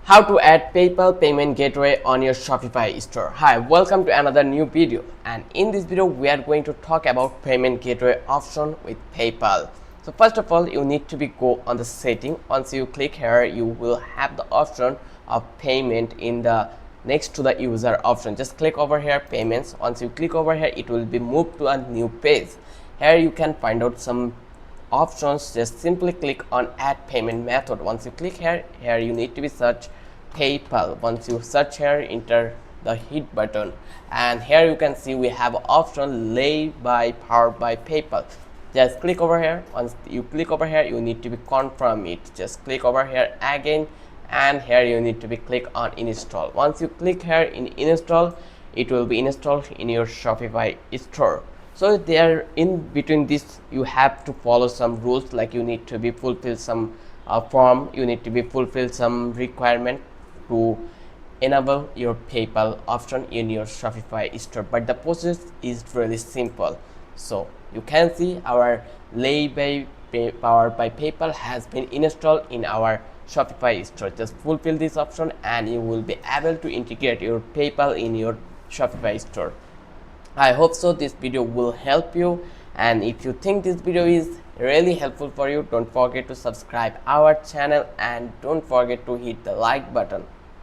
How to add PayPal payment gateway on your Shopify store. Hi, welcome to another new video, and in this video we are going to talk about payment gateway option with PayPal. So first of all, you need to go on the setting. Once you click here, you will have the option of payment in the next to the user option. Just click over here, payments. Once you click over here, it will be moved to a new page. Here you can find out some options. Just simply click on add payment method. Once you click here, you need to be search PayPal. Once you search here, enter the hit button, and here you can see we have option lay by powered by PayPal. Just click over here. Once you click over here, you need to be confirm it. Just click over here again, and here you need to be click on install. Once you click here in install, it will be installed in your Shopify store. So there in between this, you have to follow some rules, like you need to be fulfill some form, you need to be fulfill some requirement to enable your PayPal option in your Shopify store. But the process is really simple. So you can see our lay by powered by PayPal has been installed in our Shopify store. Just fulfill this option and you will be able to integrate your PayPal in your Shopify store. I hope so this video will help you, and if you think this video is really helpful for you, don't forget to subscribe our channel and don't forget to hit the like button.